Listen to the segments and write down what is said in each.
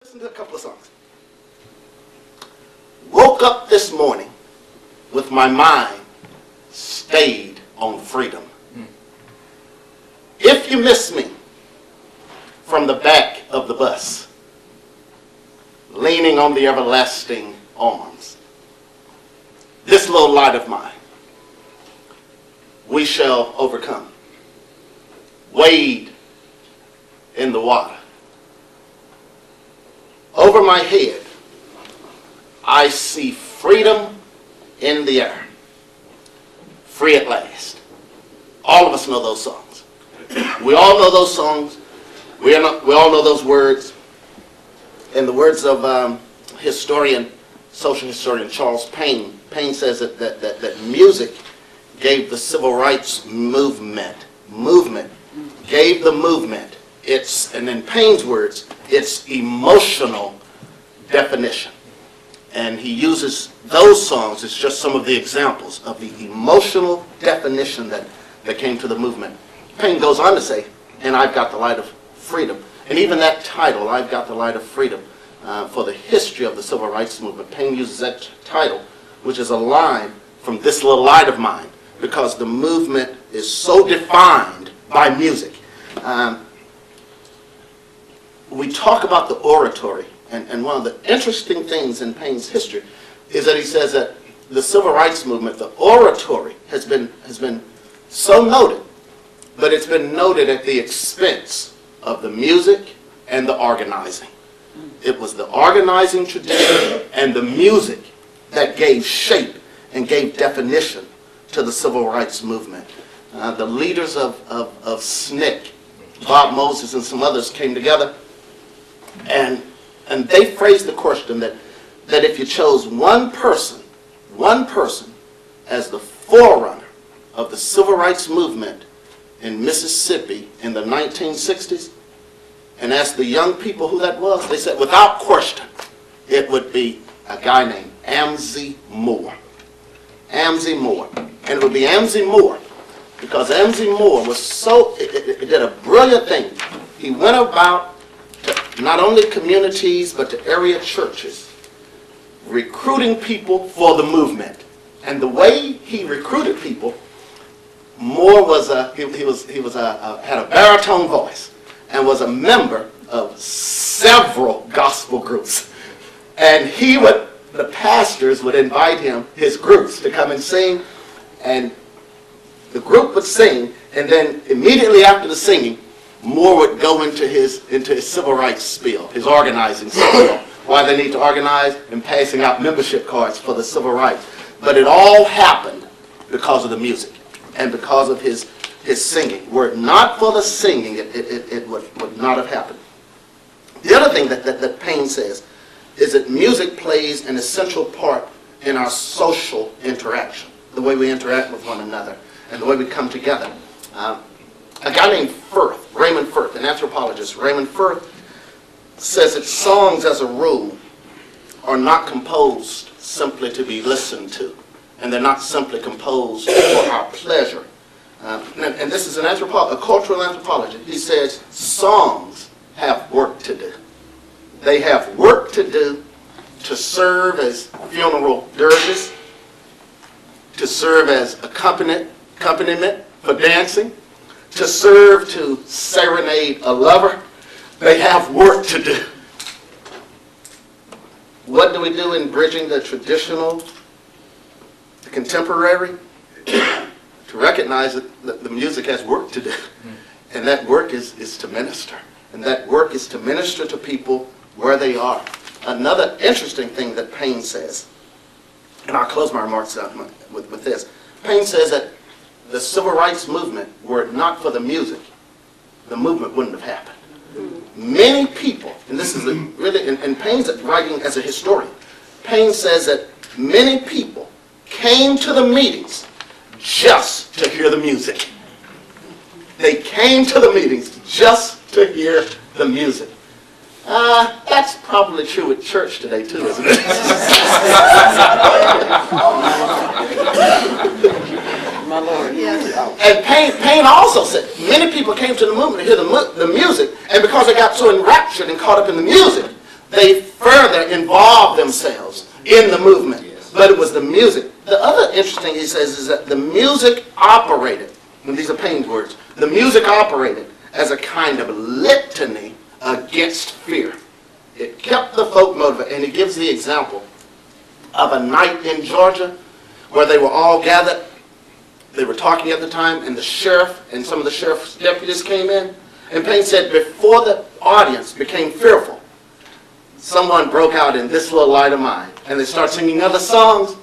Listen to a couple of songs. Woke up this morning with my mind stayed on freedom. If you miss me from the back of the bus, leaning on the everlasting arms, this little light of mine, we shall overcome. Wade in the water. Over my head, I see freedom in the air. Free at last. All of us know those songs. We all know those songs. We all know those words. In the words of social historian Charles Payne, Payne says that music gave the civil rights movement, gave the movement its, and in Payne's words, its emotional definition. And he uses those songs as just some of the examples of the emotional definition that came to the movement. Payne goes on to say, and I've got the light of freedom. And even that title, I've got the light of freedom, for the history of the civil rights movement, Payne uses that title, which is a line from This Little Light of Mine, because the movement is so defined by music. We talk about the oratory, and one of the interesting things in Payne's history is that he says that the civil rights movement, the oratory, has been so noted, but it's been noted at the expense of the music and the organizing. It was the organizing tradition and the music that gave shape and gave definition to the civil rights movement. The leaders of SNCC, Bob Moses and some others, came together and they phrased the question that if you chose one person as the forerunner of the civil rights movement in Mississippi in the 1960s, and asked the young people who that was, they said without question it would be a guy named Amzie Moore. Amzie Moore. And it would be Amzie Moore because Amzie Moore was he did a brilliant thing. He went about to not only communities but to area churches, recruiting people for the movement. And the way he recruited people, Moore was had a baritone voice and was a member of several gospel groups. And the pastors would invite his groups to come and sing, and the group would sing, and then immediately after the singing, Moore would go into his civil rights spiel, his organizing spiel, why they need to organize and passing out membership cards for the civil rights. But it all happened because of the music and because of his singing. Were it not for the singing, it would not have happened. The other thing that Payne says is that music plays an essential part in our social interaction, the way we interact with one another and the way we come together. A guy named Raymond Firth, an anthropologist, Raymond Firth, says that songs as a rule are not composed simply to be listened to, and they're not simply composed for our pleasure. And this is a cultural anthropologist. He says songs have work to do. They have work to do to serve as funeral dirges, to serve as accompaniment for dancing, to serve to serenade a lover. They have work to do. What do we do in bridging the traditional, the contemporary? To recognize that the music has work to do. And that work is to minister. And that work is to minister to people where they are. Another interesting thing that Payne says, and I'll close my remarks out with this. Payne says that the civil rights movement, were it not for the music, the movement wouldn't have happened. Many people, and this is really, and Payne's writing as a historian, Payne says that many people came to the meetings just to hear the music. They came to the meetings just to hear the music. That's probably true at church today too, isn't it? My Lord. Yes. And Payne also said many people came to the movement to hear the music, and because they got so enraptured and caught up in the music, they further involved themselves in the movement. But it was the music. The other interesting he says is that the music operated, and these are Paine's words, the music operated as a kind of litany against fear. It kept the folk motivated, and he gives the example of a night in Georgia where they were all gathered. They were talking at the time, and the sheriff and some of the sheriff's deputies came in. And Paine said before the audience became fearful, someone broke out in This Little Light of Mine, and they started singing other songs.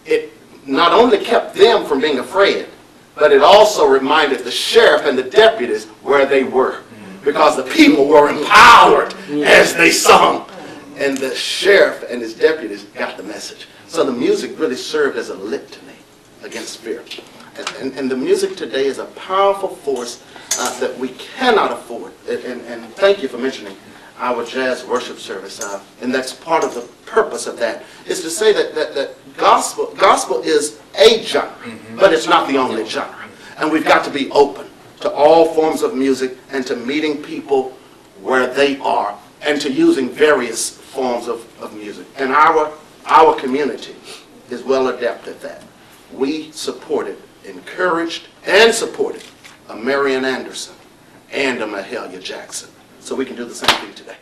It not only kept them from being afraid, but it also reminded the sheriff and the deputies where they were, because the people were empowered as they sung. And the sheriff and his deputies got the message. So the music really served as a litany against fear. And the music today is a powerful force that we cannot afford. And thank you for mentioning our jazz worship service. And that's part of the purpose of that, is to say that gospel is a genre, but it's not the only genre. And we've got to be open to all forms of music and to meeting people where they are and to using various forms of music. And our community is well adept at that. We supported, encouraged, and supported a Marian Anderson and a Mahalia Jackson. So we can do the same thing today.